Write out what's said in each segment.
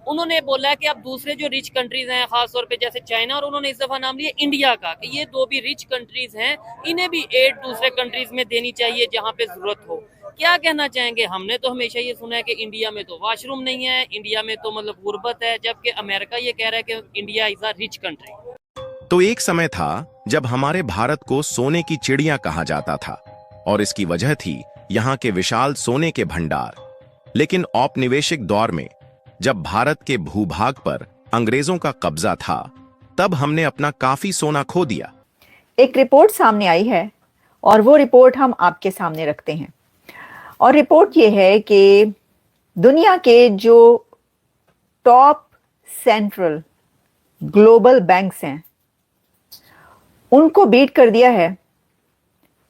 उन्होंने बोला है कि अब दूसरे जो रिच कंट्रीज हैं, खासतौर पे जैसे चाइना, और उन्होंने इस दफा नाम लिया इंडिया का, कि ये दो भी रिच कंट्रीज हैं, इन्हें भी एड दूसरे कंट्रीज में देनी चाहिए जहां पे जरूरत हो। क्या कहना चाहेंगे? हमने तो हमेशा ये सुना है कि इंडिया में तो वॉशरूम नहीं है, इंडिया में तो मतलब गुर्बत है, जबकि अमेरिका ये कह रहा है कि India is a rich country. तो एक समय था जब हमारे भारत को सोने की चिड़िया कहा जाता था और इसकी वजह थी यहाँ के विशाल सोने के भंडार। लेकिन औपनिवेशिक दौर में जब भारत के भूभाग पर अंग्रेजों का कब्जा था, तब हमने अपना काफी सोना खो दिया। एक रिपोर्ट सामने आई है और वो रिपोर्ट हम आपके सामने रखते हैं। और रिपोर्ट ये है कि दुनिया के जो टॉप सेंट्रल ग्लोबल बैंक्स हैं, उनको बीट कर दिया है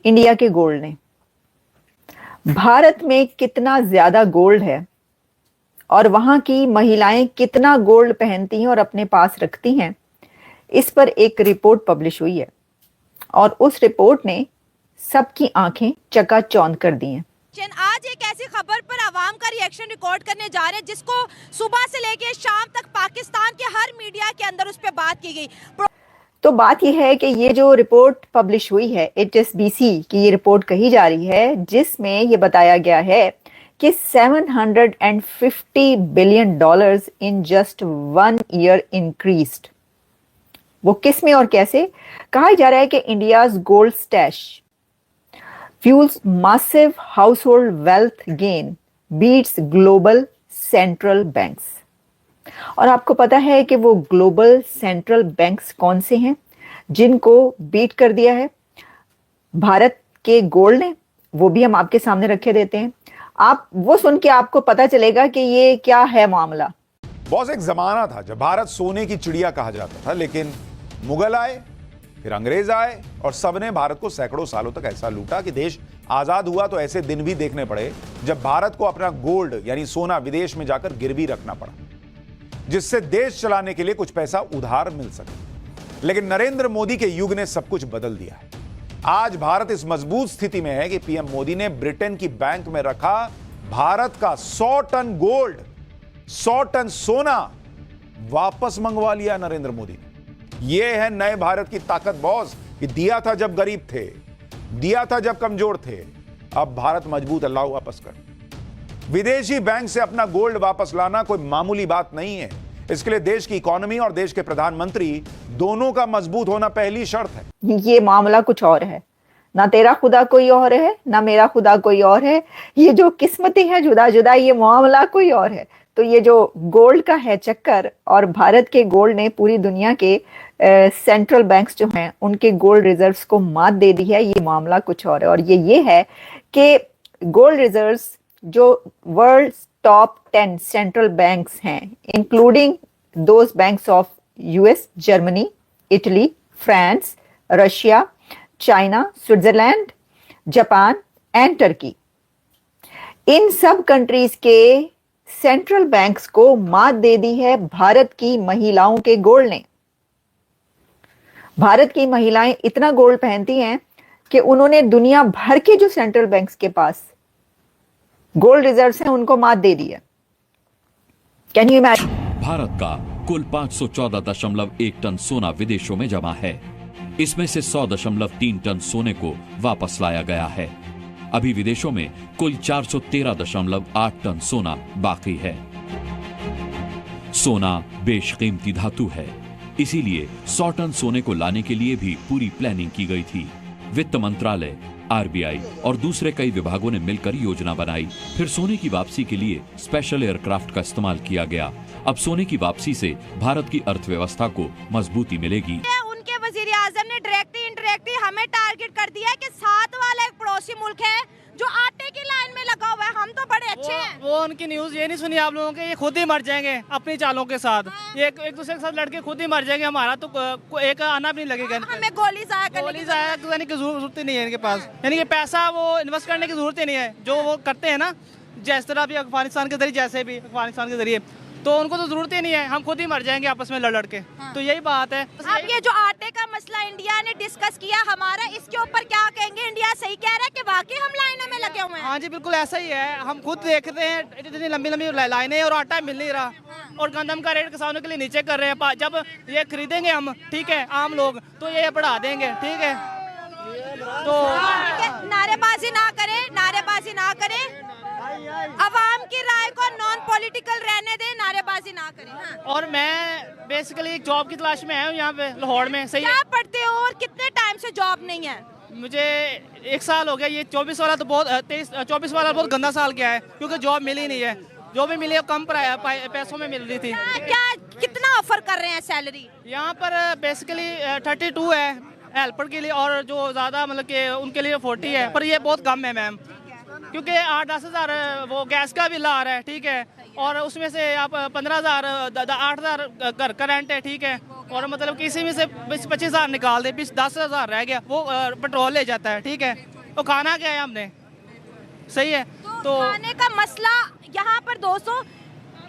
इंडिया के गोल्ड ने। भारत में कितना ज्यादा गोल्ड है और वहां की महिलाएं कितना गोल्ड पहनती हैं और अपने पास रखती हैं, इस पर एक रिपोर्ट पब्लिश हुई है और उस रिपोर्ट ने सबकी आंखें चकाचौंध कर दी हैं। आज एक ऐसी खबर पर आवाम का रिएक्शन रिकॉर्ड करने जा रहे हैं जिसको सुबह से लेकर शाम तक पाकिस्तान के हर मीडिया के अंदर उस पर बात की गई। तो बात यह है कि ये जो रिपोर्ट पब्लिश हुई है, HSBC की ये रिपोर्ट कही जा रही है, जिसमें ये बताया गया है कि $750 billion in just 1 year increased. वो किस में और कैसे? कहा जा रहा है कि India's gold stash fuels massive household wealth gain beats global central banks. और आपको पता है कि वो ग्लोबल सेंट्रल बैंक्स कौन से हैं जिनको बीट कर दिया है भारत के गोल्ड ने? वो भी हम आपके सामने रखे देते हैं। आप वो सुन के आपको पता चलेगा कि ये क्या है मामला। बहुत एक जमाना था जब भारत सोने की चिड़िया कहा जाता था, लेकिन मुगल आए, फिर अंग्रेज आए और सबने भारत को सैकड़ों सालों तक ऐसा लूटा कि देश आजाद हुआ तो ऐसे दिन भी देखने पड़े जब भारत को अपना गोल्ड यानी सोना विदेश में जाकर गिरवी रखना पड़ा, जिससे देश चलाने के लिए कुछ पैसा उधार मिल सके। लेकिन नरेंद्र मोदी के युग ने सब कुछ बदल दिया है। आज भारत इस मजबूत स्थिति में है कि पीएम मोदी ने ब्रिटेन की बैंक में रखा भारत का 100 टन गोल्ड, 100 टन सोना वापस मंगवा लिया नरेंद्र मोदी ने। यह है नए भारत की ताकत बॉस, कि दिया था जब गरीब थे, दिया था जब कमजोर थे, अब भारत मजबूत, अल्लाह वापस कर। विदेशी बैंक से अपना गोल्ड वापस लाना कोई मामूली बात नहीं है। इसके लिए देश की इकोनॉमी और देश के प्रधानमंत्री दोनों का मजबूत होना पहली शर्त है। ये मामला कुछ और है, ना तेरा खुदा कोई और है, ना मेरा खुदा कोई और है। ये जो किस्मतें हैं जुदा जुदा, ये मामला कोई और है। तो ये जो गोल्ड का है चक्कर, और भारत के गोल्ड ने पूरी दुनिया के सेंट्रल बैंक्स जो हैं उनके गोल्ड रिजर्व्स को मात दे दी है, ये मामला कुछ और है। और ये है कि गोल्ड रिजर्व्स जो वर्ल्ड टॉप 10 सेंट्रल बैंक्स हैं, including those banks of US, Germany, Italy, France, Russia, China, Switzerland, Japan and Turkey, इन सब कंट्रीज के सेंट्रल बैंक्स को मात दे दी है भारत की महिलाओं के गोल्ड ने। भारत की महिलाएं इतना गोल्ड पहनती हैं कि उन्होंने दुनिया भर के जो सेंट्रल बैंक्स के पास गोल्ड रिजर्व्स हैं उनको मात दे दी है। Can you imagine? भारत का कुल 514.1 टन सोना विदेशों में जमा है। इसमें से 100.3 टन सोने को वापस लाया गया है। अभी विदेशों में कुल 413.8 टन सोना बाकी है। सोना बेशकीमती धातु है, इसीलिए 100 टन सोने को लाने के लिए भी पूरी प्लानिंग की गई थी। वित्त मंत्रालय, RBI और दूसरे कई विभागों ने मिलकर योजना बनाई। फिर सोने की वापसी के लिए स्पेशल एयरक्राफ्ट का इस्तेमाल किया गया। अब सोने की वापसी से भारत की अर्थव्यवस्था को मजबूती मिलेगी। उनके वजीर आजम ने डायरेक्टली इनडायरेक्टली हमें टारगेट कर दिया है कि साथ वाला एक पड़ोसी मुल्क है जो आटे की लाइन में लगा हुआ है, हम तो बड़े अच्छे हैं। वो उनकी न्यूज ये नहीं सुनी आप लोगों के, ये खुद ही मर जाएंगे अपनी चालों के साथ। ये एक दूसरे के साथ लड़के खुद ही मर जाएंगे। हमारा तो एक आना भी नहीं लगेगा। हमें गोली जाया करने की जरूरत ही नहीं है इनके पास, यानी कि पैसा वो इन्वेस्ट करने की जरूरत ही नहीं है। जो वो करते हैं ना, जिस तरह भी अफगानिस्तान के जरिए, जैसे भी अफगानिस्तान के जरिए, तो उनको तो जरूरत ही नहीं है। हम खुद ही मर जाएंगे आपस में लड़ लड़ के। तो यही बात है। अब ये जो आटे आटे का मसला इंडिया ने डिस्कस किया हमारा, इसके ऊपर क्या कहेंगे? इंडिया सही कह रहा है कि वाकई हम लाइनों में लगे हुए हैं? हाँ जी बिल्कुल ऐसा ही है, हम खुद देखते हैं इतनी लंबी लंबी लाइनें और आटा मिल नहीं रहा, और गंदम का रेट किसानों के लिए नीचे कर रहे हैं। जब ये खरीदेंगे हम, ठीक है, आम लोग, तो ये बढ़ा देंगे, ठीक है। तो नारेबाजी ना करें, नारेबाजी ना करें, अवाम की राय को नॉन पॉलिटिकल रहने दें, नारेबाजी ना करें। हाँ। और मैं बेसिकली एक जॉब की तलाश में आया हूँ यहाँ पे लाहौर में। सही है, क्या पढ़ते हो और कितने टाइम से जॉब नहीं है? मुझे 1 साल हो गया। ये 24 वाला तो बहुत 24 वाला बहुत गंदा साल गया है, क्योंकि जॉब मिली नहीं है। जो भी मिली है कम पैसों में मिल रही थी। क्या कितना ऑफर कर रहे हैं सैलरी? यहाँ पर बेसिकली 32 है हेल्पर के लिए, और जो ज़्यादा मतलब कि उनके लिए 40 है, पर ये बहुत कम है मैम, क्योंकि 8-10 हज़ार वो गैस का बिल आ रहा है, ठीक है, और उसमें से आप 15,000 8,000 घर का रेंट है, ठीक है, और मतलब किसी में से 25,000 निकाल दे, 10,000 रह गया, वो पेट्रोल ले जाता है, ठीक है। तो खाना क्या है हमने, सही है। तो खाने का मसला यहाँ पर दोस्तों,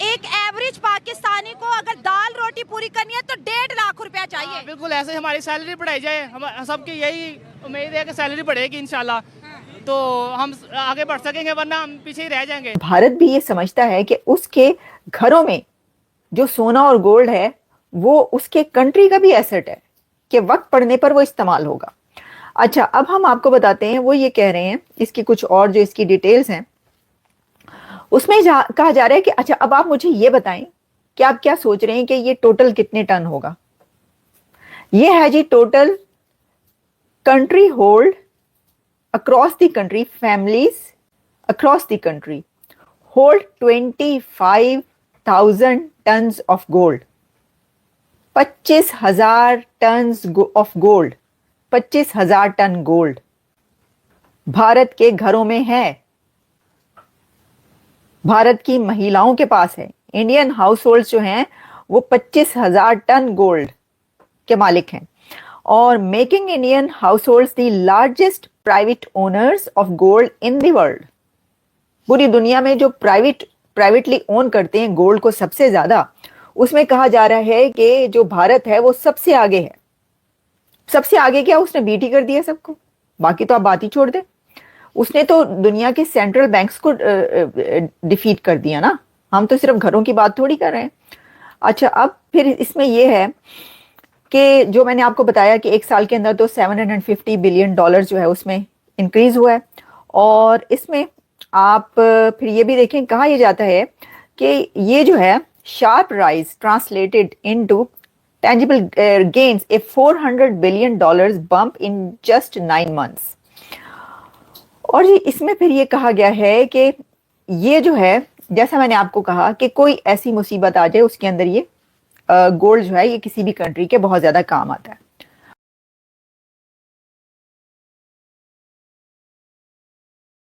एक एवरेज पाकिस्तानी को अगर दाल रोटी पूरी करनी है तो 1.5 लाख रुपया चाहिए। बिल्कुल ऐसे हमारी सैलरी बढ़ाई जाए, हम सबकी यही उम्मीद है कि सैलरी बढ़ेगी इंशाल्लाह, तो हम आगे बढ़ सकेंगे, वरना हम पीछे ही रह जाएंगे। भारत भी ये समझता है कि उसके घरों में जो सोना और गोल्ड है वो उसके कंट्री का भी एसेट है, कि वक्त पड़ने पर वो इस्तेमाल होगा। अच्छा, अब हम आपको बताते हैं, वो ये कह रहे हैं, इसकी कुछ और जो इसकी डिटेल्स हैं उसमें कहा जा रहा है कि अच्छा अब आप मुझे ये बताएं कि आप क्या सोच रहे हैं कि ये टोटल कितने टन होगा। ये है जी total country hold across the country, families across the country hold 25,000 tons of gold. 25,000 tons of gold, 25,000 ton gold Bharat के घरों में है, भारत की महिलाओं के पास है। इंडियन हाउस होल्ड जो हैं वो 25,000 टन गोल्ड के मालिक हैं, और making Indian house hold the largest private owners of gold in the world. पूरी दुनिया में जो प्राइवेटली ओन करते हैं गोल्ड को सबसे ज्यादा, उसमें कहा जा रहा है कि जो भारत है वो सबसे आगे है। सबसे आगे क्या, उसने बीट ही कर दिया सबको, बाकी तो आप बात ही छोड़ दें। उसने तो दुनिया के सेंट्रल बैंक्स को डिफीट कर दिया ना, हम तो सिर्फ घरों की बात थोड़ी कर रहे हैं। अच्छा, अब फिर इसमें यह है कि जो मैंने आपको बताया कि 1 साल के अंदर तो $750 बिलियन जो है उसमें इंक्रीज हुआ है, और इसमें आप फिर ये भी देखें, कहा यह जाता है कि ये जो है sharp rise translated into tangible gains, a $400 billion bump in just 9 months। और इसमें फिर ये कहा गया है कि ये जो है, जैसा मैंने आपको कहा कि कोई ऐसी मुसीबत आ जाए उसके अंदर ये गोल्ड जो है ये किसी भी कंट्री के बहुत ज्यादा काम आता है।